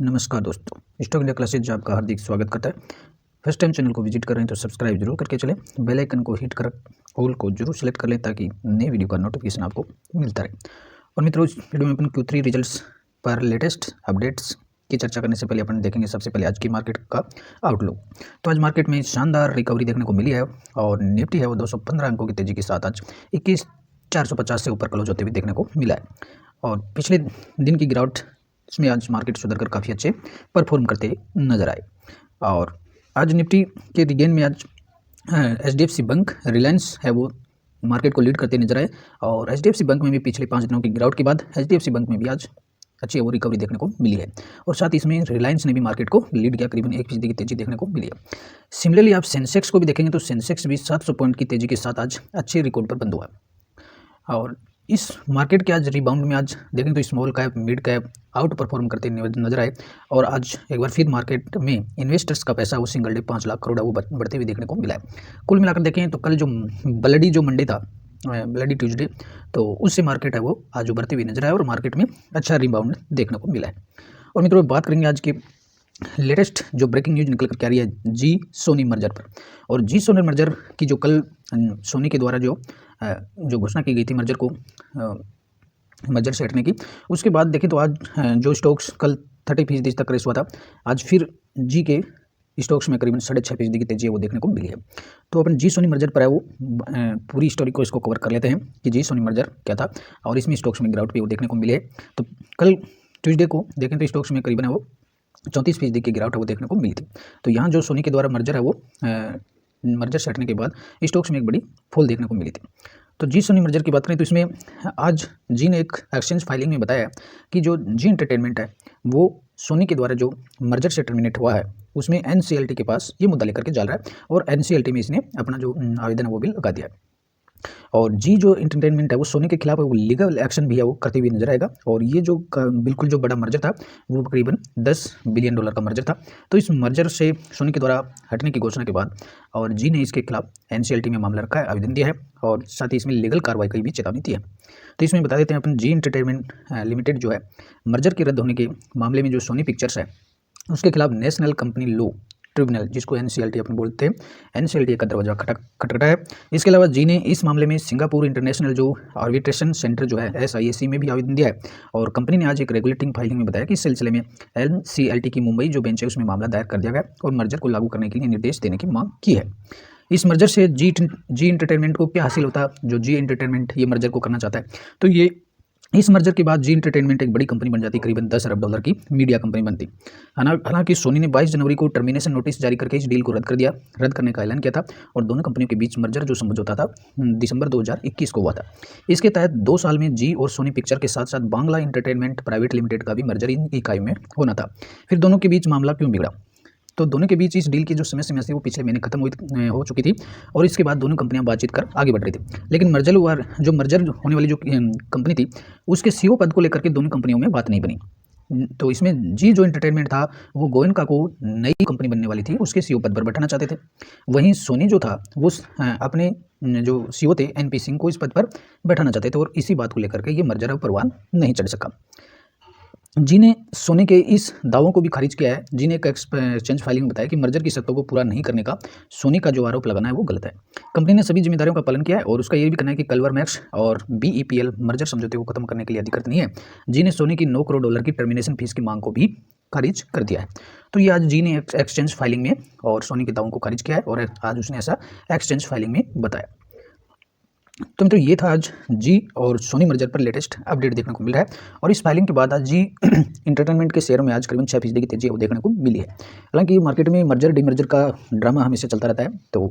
नमस्कार दोस्तों, stock India classes में आपका हार्दिक स्वागत करता है। फर्स्ट टाइम चैनल को विजिट कर रहे हैं तो सब्सक्राइब जरूर करके चलें, बेल आइकन को हिट कर ऑल को जरूर सेलेक्ट कर लें ताकि नए वीडियो का नोटिफिकेशन आपको मिलता रहे। और मित्रों, इस वीडियो में अपन Q3 रिजल्ट्स पर लेटेस्ट अपडेट्स की चर्चा करने से पहले अपन देखेंगे सबसे पहले आज की मार्केट का आउटलुक। तो आज मार्केट में शानदार रिकवरी देखने को मिली है और निफ्टी है वो 215 अंकों की तेजी के साथ आज 21,450 से ऊपर क्लोज होते हुए देखने को मिला है। और पिछले दिन की गिरावट इसमें आज मार्केट सुधरकर काफ़ी अच्छे परफॉर्म करते नजर आए। और आज निफ्टी के रिगेन में आज HDFC बैंक, रिलायंस है वो मार्केट को लीड करते नजर आए। और HDFC बैंक में भी पिछले 5 दिनों की गिरावट के बाद HDFC बैंक में भी आज अच्छी वो रिकवरी देखने को मिली है। और साथ ही इसमें रिलायंस ने भी मार्केट को लीड किया, करीबन 1% की तेजी देखने को मिली है। सिमिलरली आप सेंसेक्स को भी देखेंगे तो सेंसेक्स भी 700 पॉइंट की तेजी के साथ आज अच्छे रिकॉर्ड पर बंद हुआ है। और इस मार्केट के आज रिबाउंड में आज देखें तो small cap, mid cap out perform करते नजर आए। और आज एक बार फिर मार्केट में इन्वेस्टर्स का पैसा वो सिंगल डे 5 लाख करोड़ वो बढ़ते हुए देखने को मिला है। कुल मिलाकर देखें तो कल जो ब्लडी मंडे था, ब्लडी ट्यूसडे, तो उससे मार्केट है वो आज उभरते हुए नजर आया और मार्केट में अच्छा रिबाउंड देखने को मिला है। और मित्रों, बात करेंगे आज के लेटेस्ट जो ब्रेकिंग न्यूज निकल कर आ रही है जी सोनी मर्जर पर। और जी सोनी मर्जर की जो कल सोनी के द्वारा जो घोषणा की गई थी मर्जर को मर्जर से हटने की, उसके बाद देखें तो आज जो स्टॉक्स कल 30% तक रेस हुआ था, आज फिर जी के स्टॉक्स में करीबन 6.5% की तेजी है वो देखने को मिली है। तो अपन जी सोनी मर्जर पर है वो पूरी स्टोरी को इसको कवर कर लेते हैं कि जी सोनी मर्जर क्या था और इसमें स्टॉक्स में गिरावट भी वो देखने को मिली है। तो कल ट्यूसडे को देखें तो स्टॉक्स में करीबन है वो 34% की गिरावट है वो देखने को मिली थी। तो यहाँ जो सोनी के द्वारा मर्जर है वो मर्जर से हटने के बाद स्टॉक्स में एक बड़ी फॉल देखने को मिली थी। तो जी सोनी मर्जर की बात करें तो इसमें आज जी ने एक एक्सचेंज फाइलिंग में बताया कि जो जी एंटरटेनमेंट है वो सोनी के द्वारा जो मर्जर से टर्मिनेट हुआ है उसमें NCLT के पास ये मुद्दा लेकर के जा रहा है और NCLT में इसने अपना जो आवेदन है वो भी लगा दिया है। और जी जो एंटरटेनमेंट है वो सोनी के खिलाफ वो लीगल एक्शन भी है वो करते हुए नजर आएगा। और ये जो बिल्कुल जो बड़ा मर्जर था वो करीबन $10 बिलियन का मर्जर था। तो इस मर्जर से सोनी के द्वारा हटने की घोषणा के बाद और जी ने इसके खिलाफ NCLT में मामला रखा है, आवेदन दिया है और साथ ही इसमें लीगल कार्रवाई की भी चेतावनी दी है। तो इसमें बता देते हैं अपन जी एंटरटेनमेंट लिमिटेड जो है मर्जर के रद्द होने के मामले में जो सोनी पिक्चर्स है उसके खिलाफ नेशनल कंपनी लॉ ट्रिब्यूनल, जिसको NCLT अपन बोलते हैं, NCLT का दरवाजा खटखटा है। इसके अलावा जी ने इस मामले में सिंगापुर इंटरनेशनल जो आर्बिट्रेशन सेंटर जो है SIAC में भी आवेदन दिया है। और कंपनी ने आज एक रेगुलेटिंग फाइलिंग में बताया कि इस सिलसिले में NCLT की मुंबई जो बेंच है उसमें मामला दायर कर दिया गया और मर्जर को लागू करने के लिए निर्देश देने की मांग की है। इस मर्जर से जी एंटरटेनमेंट को क्या हासिल होता है, जो जी एंटरटेनमेंट ये मर्जर को करना चाहता है, तो ये इस मर्जर के बाद जी एंटरटेनमेंट एक बड़ी कंपनी बन जाती, करीबन $10 अरब की मीडिया कंपनी बनती। हालांकि सोनी ने 22 जनवरी को टर्मिनेशन नोटिस जारी करके इस डील को रद्द करने का ऐलान किया था और दोनों कंपनियों के बीच मर्जर जो समझौता था दिसंबर 2021 को हुआ था। इसके तहत 2 साल में जी और सोनी पिक्चर के साथ साथ बांग्ला एंटरटेनमेंट प्राइवेट लिमिटेड का भी मर्जर इन इकाइयों में होना था। फिर दोनों के बीच मामला क्यों बिगड़ा, तो दोनों के बीच इस डील की जो समय सीमा थी वो पिछले महीने खत्म हो चुकी थी और इसके बाद दोनों कंपनियां बातचीत कर आगे बढ़ रही थी। लेकिन मर्जर होने वाली जो कंपनी थी उसके CEO पद को लेकर के दोनों कंपनियों में बात नहीं बनी। तो इसमें जी जो एंटरटेनमेंट था वो गोयनका को नई कंपनी बनने वाली थी उसके CEO पद पर बैठाना चाहते थे। वहीं सोनी जो था वो अपने जो CEO थे NP सिंह को इस पद पर बैठाना चाहते थे और इसी बात को लेकर के ये मर्जर परवान नहीं चढ़ सका। जी ने सोनी के इस दावों को भी खारिज किया है। जी ने एक एक्सचेंज फाइलिंग में बताया कि मर्जर की शर्तों को पूरा नहीं करने का सोनी का जो आरोप लगाना है वो गलत है। कंपनी ने सभी जिम्मेदारियों का पालन किया है और उसका ये भी कहना है कि कलवर मैक्स और BEPL मर्जर समझौते को खत्म करने के लिए अधिकृत नहीं है। जी ने सोनी की $9 करोड़ की टर्मिनेशन फीस की मांग को भी खारिज कर दिया है। तो ये आज जी ने एक्सचेंज फाइलिंग में और सोनी के दावों को खारिज किया है और आज उसने ऐसा एक्सचेंज फाइलिंग में बताया। तो मित्रों, ये था आज जी और सोनी मर्जर पर लेटेस्ट अपडेट देखने को मिल रहा है। और इस फाइलिंग के बाद आज जी एंटरटेनमेंट के शेयरों में आज करीबन 6% की तेजी वो देखने को मिली है। हालांकि मार्केट में मर्जर डीमर्जर का ड्रामा हमेशा चलता रहता है। तो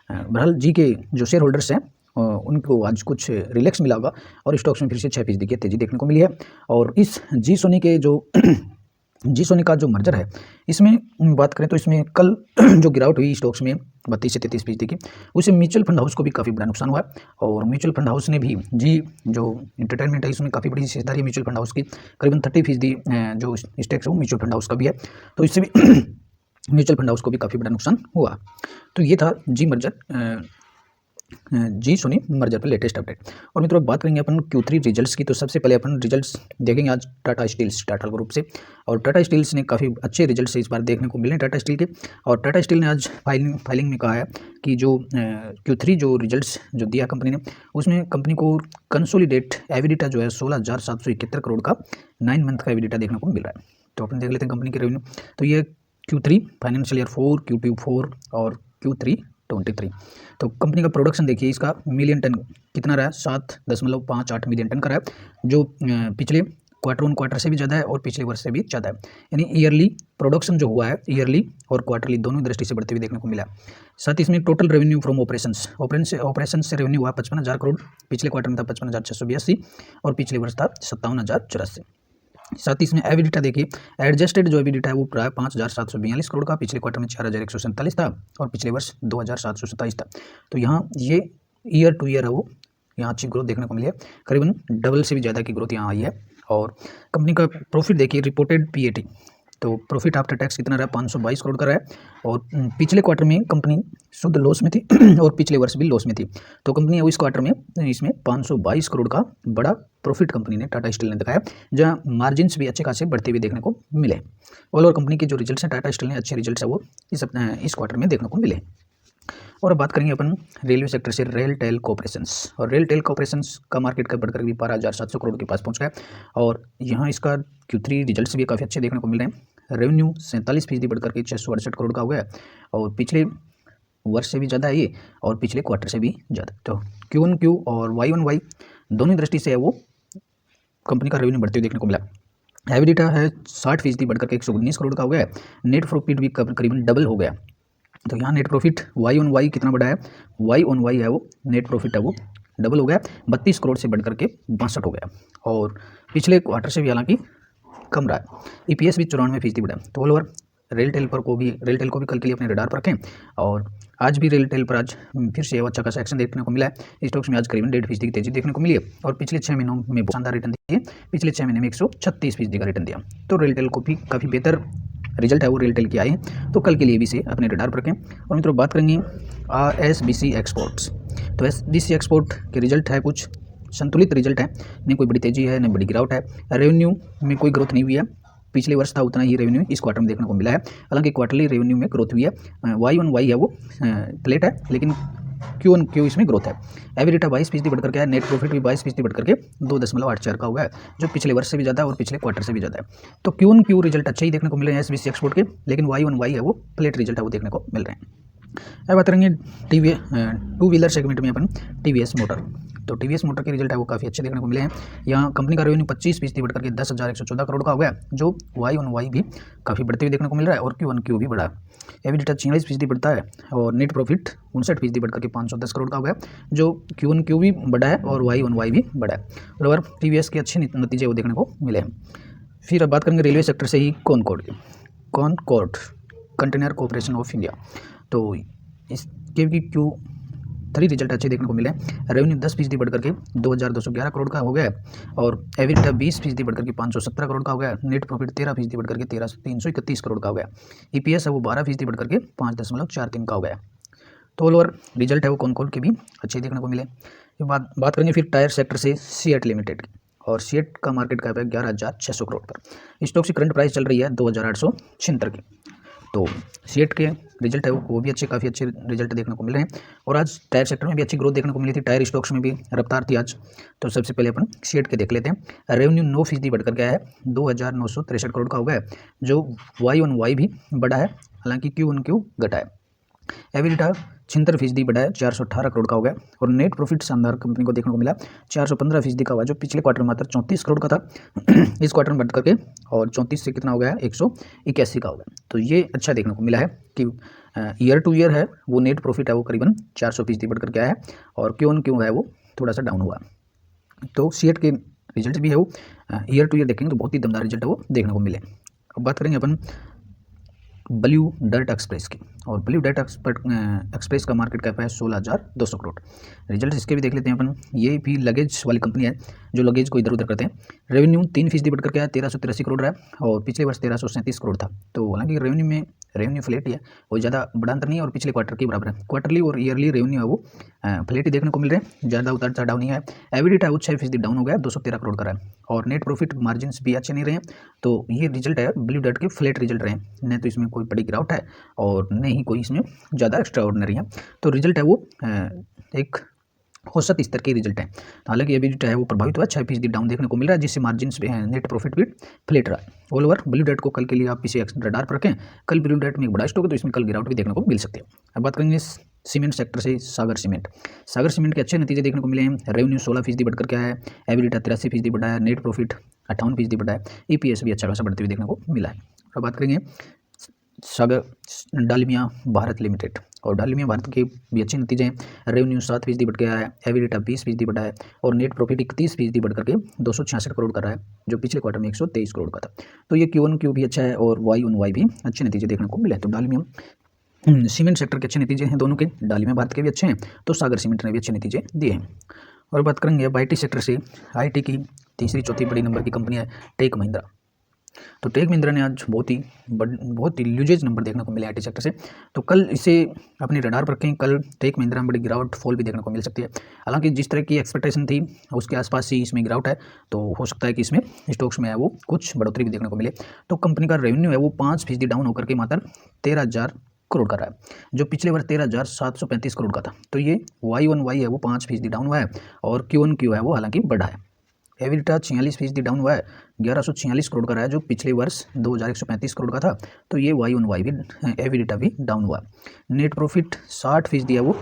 बहरहाल जी के जो शेयर होल्डर्स हैं उनको आज कुछ रिलैक्स मिला होगा और स्टॉक्स में फिर से 6% की तेजी देखने को मिली है। और इस जी सोनी के जो जी सोनी का जो मर्जर है इसमें बात करें तो इसमें कल जो गिरावट हुई स्टॉक्स में 32 से 33% की, उसे म्यूचुअल फंड हाउस को भी काफ़ी बड़ा नुकसान हुआ है। और म्यूचुअल फंड हाउस ने भी जी जो एंटरटेनमेंट है इसमें काफ़ी बड़ी हिस्सेदारी है म्यूचुअल फंड हाउस की, करीबन 30% जो स्टेक्स है वो म्यूचुअल फंड हाउस का भी है। तो इससे भी म्यूचुअल फंड हाउस को भी काफ़ी बड़ा नुकसान हुआ। तो ये था जी मर्जर जी सोनी मर्जर पर लेटेस्ट अपडेट। और मित्रों बात करेंगे अपन Q3 रिजल्ट्स की। तो सबसे पहले अपन रिजल्ट्स देखेंगे आज टाटा स्टील्स टाटा ग्रुप से। और टाटा स्टील्स ने काफ़ी अच्छे रिजल्ट्स इस बार देखने को मिले टाटा स्टील के। और टाटा स्टील ने आज फाइलिंग में कहा है कि जो Q3 जो रिजल्ट्स जो दिया कंपनी ने, उसमें कंपनी को कंसोलिडेट एबिडिटा जो है 16,771 करोड़ का 9 मंथ का एबिडिटा देखने को मिल रहा है। तो अपन देख लेते हैं कंपनी के रेवेन्यू। तो ये Q3 फाइनेंशियल ईयर 4, Q2 4 और Q3 23। तो कंपनी का प्रोडक्शन देखिए, इसका मिलियन टन कितना रहा है, 7.58 मिलियन टन का रहा है, जो पिछले क्वार्टर ऑन क्वार्टर से भी ज़्यादा है और पिछले वर्ष से भी ज़्यादा है। यानी ईयरली प्रोडक्शन जो हुआ है ईयरली और क्वार्टरली दोनों दृष्टि से बढ़ते हुए देखने को मिला। साथ ही इसमें टोटल रेवेन्यू फ्रॉम ऑपरेशन से रेवेन्यू हुआ 55,000 करोड़, पिछले क्वार्टर में था 55,682 और पिछले वर्ष था 57,084। साथ ही इसमें एबिडिटा देखिए, एडजस्टेड जो एबिडिटा है वो प्राय 5,742 करोड़ का, पिछले क्वार्टर में 4,147 था और पिछले वर्ष 2,727 था। तो यहाँ ये ईयर टू ईयर है वो यहाँ अच्छी ग्रोथ देखने को मिली है, करीबन डबल से भी ज़्यादा की ग्रोथ यहाँ आई है। और कंपनी का प्रॉफिट देखिए, रिपोर्टेड PAT तो प्रॉफिट आफ्टर टैक्स कितना रहा है, 522 करोड़ का रहा है। और पिछले क्वार्टर में कंपनी शुद्ध लॉस में थी और पिछले वर्ष भी लॉस में थी। तो कंपनी अब इस क्वार्टर में इसमें 522 करोड़ का बड़ा प्रॉफिट कंपनी ने टाटा स्टील ने दिखाया, जहाँ मार्जिन्स भी अच्छे खासे बढ़ते हुए देखने को मिले। ऑल ओवर कंपनी के जो रिजल्ट्स हैं टाटा स्टील ने अच्छे रिजल्ट्स है वो इस क्वार्टर में देखने को मिले। और अब बात करेंगे अपन रेलवे सेक्टर से रेलटेल कॉर्पोरेशंस। और रेलटेल कॉर्पोरेशंस का मार्केट कैप बढ़कर भी 12,700 करोड़ के पास पहुंच गया। और यहाँ इसका Q3 रिजल्ट्स भी काफ़ी अच्छे देखने को मिल रहे हैं। रेवेन्यू 47% बढ़कर के 668 करोड़ का हो गया और पिछले वर्ष से भी ज़्यादा है ये और पिछले क्वार्टर से भी ज़्यादा। तो Q1Q और Y1Y दोनों दृष्टि से है वो कंपनी का रेवेन्यू बढ़ते हुए देखने को मिला। एबिडिटा है 60% बढ़कर के 119 करोड़ का हो गया। नेट प्रॉफिट भी करीबन डबल हो गया। तो यहाँ नेट प्रॉफिट Y1Y कितना बढ़ा है, Y1Y है वो नेट प्रॉफिट है वो डबल हो गया, 32 करोड़ से बढ़कर के 62 हो गया और पिछले क्वार्टर से भी हालांकि कम रहा है। EPS भी 94% बढ़ा। तो ऑल ओवर रेलटेल को भी कल के लिए अपने रडार पर रखें। और आज भी रेलटेल पर आज फिर से अच्छा खासा एक्शन देखने को मिला है। स्टॉक्स में आज करीबन 1.5% की तेजी देखने को मिली है और पिछले 6 महीनों में शानदार रिटर्न दिए, पिछले 6 महीने में 136% का रिटर्न दिया। तो रेलटेल को भी काफ़ी बेहतर रिजल्ट है वो रेलटेल के आए हैं, तो कल के लिए भी से अपने रडार पर रखें। और मित्रों बात करेंगे SBC एक्सपोर्ट्स। तो SBC एक्सपोर्ट के रिजल्ट है कुछ संतुलित रिजल्ट है, नहीं कोई बड़ी तेजी है नहीं बड़ी गिरावट है। रेवेन्यू में कोई ग्रोथ नहीं हुई है, पिछले वर्ष था उतना ही रेवेन्यू इस क्वार्टर में देखने को मिला है। हालांकि क्वार्टरली रेवेन्यू में ग्रोथ हुई है। Y1Y है वो प्लेट है, लेकिन Q1Q इसमें ग्रोथ है। एबिडिटा 22% बढ़कर के है, नेट प्रॉफिट भी 22% बढ़कर के 2.84 का हुआ है, जो पिछले वर्ष से भी ज़्यादा है और पिछले क्वार्टर से भी ज़्यादा है। तो Q1Q रिजल्ट अच्छे ही देखने को मिल रहे हैं SBC एक्सपोर्ट के, लेकिन Y1Y है वो प्लेट रिजल्ट है वो देखने को मिल रहे हैं। अब बात करेंगे टू व्हीलर सेगमेंट में अपन TVS मोटर। तो TVS मोटर के रिजल्ट है वो काफ़ी अच्छे देखने को मिले हैं। यहाँ कंपनी का रेवेन्यू 25% बढ़कर के 10,114 करोड़ का हो गया, जो Y1Y भी काफ़ी बढ़ते हुए देखने को मिल रहा है और Q1Q भी बढ़ा। एबिडिटा 46% बढ़ता है और नेट प्रॉफिट 59% बढ़कर के 510 करोड़ का हो गया, जो Q1Q भी बढ़ा है और Y1Y भी बढ़ा है। और TVS के अच्छे नतीजे वो देखने को मिले हैं। फिर अब बात करेंगे रेलवे सेक्टर से ही Concor container corporation of India. तो इसके भी Q3 रिजल्ट अच्छे देखने को मिले। रेवेन्यू 10% बढ़कर के 2,211 करोड़ का हो गया और एबिडिटा 20% बढ़कर के 517 करोड़ का हो गया। नेट प्रॉफिट 13% बढ़कर के 331 करोड़ का हो गया। EPS है वो 12% बढ़कर के 5.43 का हो गया। तो ऑल ओवर रिजल्ट है वो कॉनकॉर्ड के भी अच्छे देखने को मिले। बात करेंगे फिर टायर सेक्टर से सीएट लिमिटेड की। और सीएट का मार्केट कैप है 11,600 करोड़ पर। स्टॉक की करंट प्राइस चल रही है 2,876 की। तो सीएट के रिजल्ट है वो भी काफ़ी अच्छे रिजल्ट देखने को मिल रहे हैं। और आज टायर सेक्टर में भी अच्छी ग्रोथ देखने को मिली थी, टायर स्टॉक्स में भी रफ्तार थी आज। तो सबसे पहले अपन सीएट के देख लेते हैं। रेवेन्यू 9% बढ़कर गया है, 2,963 करोड़ का हो गया है, जो Y1Y भी बढ़ा है, हालांकि Q1Q घटा है। एबिडिटा 76% बढ़ा है, 418 करोड़ का हो गया और नेट प्रॉफिट शानदार कंपनी को देखने को मिला, 415% का हुआ, जो पिछले क्वार्टर में मात्र 34 करोड़ का था इस क्वार्टर में बढ़ करके और 34 से कितना हो गया, 181 का हो गया। तो ये अच्छा देखने को मिला है कि ईयर टू ईयर है वो नेट प्रॉफिट है वो करीबन 400% बढ़ करके आया है और Q1Q है वो थोड़ा सा डाउन हुआ। तो सीएट के रिजल्ट भी है वो ईयर टू ईयर देखेंगे तो बहुत ही दमदार रिजल्ट है वो देखने को मिले। अब बात करेंगे अपन ब्लू डार्ट एक्सप्रेस की। और ब्लू डार्ट एक्सप्रेस का मार्केट कैप है 16,200 करोड़। रिजल्ट इसके भी देख लेते हैं अपन। ये भी लगेज वाली कंपनी है जो लगेज को इधर उधर करते हैं। रेवेन्यू 3% बढ़ करके आया 1383 करोड़ है और पिछले वर्ष 1337 करोड़ था। तो हालांकि रेवेन्यू फ्लैट ही है, कोई ज़्यादा बड़ा अंतर नहीं है और पिछले क्वार्टर के बराबर है। क्वार्टरली और ईयरली रेवेन्यू है वो फ्लैट ही देखने को मिल रहे हैं, ज़्यादा उतार चढ़ाव नहीं है। एबिडिटा वो 6% डाउन हो गया, 213 करोड़ का है और नेट प्रॉफिट मार्जिन भी अच्छे नहीं रहे हैं। तो ये रिजल्ट है ब्लू डार्ट के फ्लैट रिजल्ट रहे हैं, न तो इसमें कोई बड़ी गिरावट है और न ही कोई इसमें ज़्यादा एक्स्ट्रा ऑर्डिनरी है। तो रिजल्ट है वो एक औसत स्तर के रिजल्ट है। हालांकि अभी जो है वो प्रभावित हुआ 6% डाउन देखने को मिल रहा है, जिससे मार्जिन नेट प्रॉफिट भी फ्लैट रहा है। ऑल ओवर ब्लू डार्ट को कल के लिए आप इसे रडार पर रखें। कल ब्लू डार्ट में एक बड़ा स्टॉक है तो इसमें कल गिरावट भी देखने को मिल सकती है। अब बात करेंगे सीमेंट सेक्टर से सागर सीमेंट के अच्छे नतीजे देखने को मिले हैं। रेवेन्यू 16% बढ़कर क्या है, एबिडिटा 83% बढ़ा है, नेट प्रॉफिट 58% बढ़ा है, EPS भी अच्छा खासा बढ़ते हुए देखने को मिला है। अब बात करेंगे सागर डालमिया भारत लिमिटेड, और डालमिया भारत के भी अच्छे नतीजे हैं। रेवेन्यू 7% बढ़ गया है, एबिडिटा 20% बढ़ा है और नेट प्रॉफिट 31% बढ़ करके 266 करोड़ का रहा है, जो पिछले क्वार्टर में 123 करोड़ का था। तो ये Q1Q भी अच्छा है और Y-on-Y भी अच्छे नतीजे देखने को मिले। तो डालमिया सीमेंट सेक्टर के अच्छे नतीजे हैं दोनों के, डालमिया भारत के भी अच्छे हैं तो सागर सीमेंट ने भी अच्छे नतीजे दिए हैं। और बात करेंगे अब IT सेक्टर से। IT की तीसरी चौथी बड़ी नंबर की कंपनी है टेक महिंद्रा। तो टेक महिंद्रा ने आज बहुत ही ल्यूजेज नंबर देखने को मिले IT सेक्टर से। तो कल इसे अपने रडार पर रखें। कल टेक महिंद्रा में बड़ी गिरावट फॉल भी देखने को मिल सकती है। हालांकि जिस तरह की एक्सपेक्टेशन थी उसके आसपास ही इसमें गिरावट है, तो हो सकता है कि इसमें स्टॉक्स में है वो कुछ बढ़ोतरी भी देखने को मिले। तो कंपनी का रेवेन्यू है वो 5% डाउन होकर के मात्र 13,000 करोड़ का रहा है, जो पिछले वर्ष 13,735 करोड़ का था। तो ये Y-on-Y है वो 5% डाउन हुआ है और Q1Q है वो हालांकि बढ़ा है। एबिडिटा 46% डाउन हुआ है, 1146 करोड़ का रहा है, जो पिछले वर्ष 2,135 करोड़ का था। तो ये Y-on-Y भी एबिडिटा भी डाउन हुआ। नेट प्रॉफिट 60% है वो,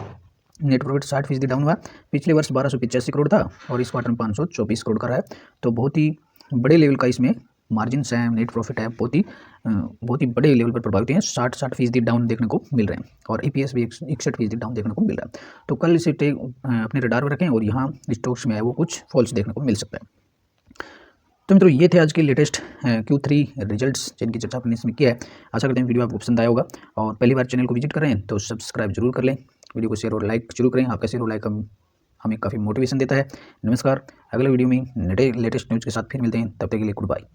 नेट प्रॉफिट 60% डाउन हुआ। पिछले वर्ष 1,285 करोड़ था और इस क्वार्टर में 524 करोड़ का रहा है। तो बहुत ही बड़े लेवल का इसमें मार्जिन है, नेट प्रॉफिट है, बहुत ही बड़े लेवल पर प्रभावित हैं। 60% डाउन देखने को मिल रहे हैं और EPS भी 61% डाउन देखने को मिल रहा है। तो कल इसे अपने रडार पर रखें और यहाँ स्टॉक्स में है वो कुछ फॉल्स देखने को मिल सकता है। तो मित्रों ये थे आज के लेटेस्ट Q3 रिजल्ट्स जिनकी चर्चा अपने इसमें किया है। आशा करते हैं वीडियो आपको पसंद आया होगा और पहली बार चैनल को विजिट करें तो सब्सक्राइब जरूर कर लें, वीडियो को शेयर और लाइक जरूर करें। आपका शेयर और लाइक हमें काफ़ी मोटिवेशन देता है। नमस्कार, अगले वीडियो में लेटेस्ट न्यूज़ के साथ फिर मिलते हैं, तब तक के लिए गुड बाय।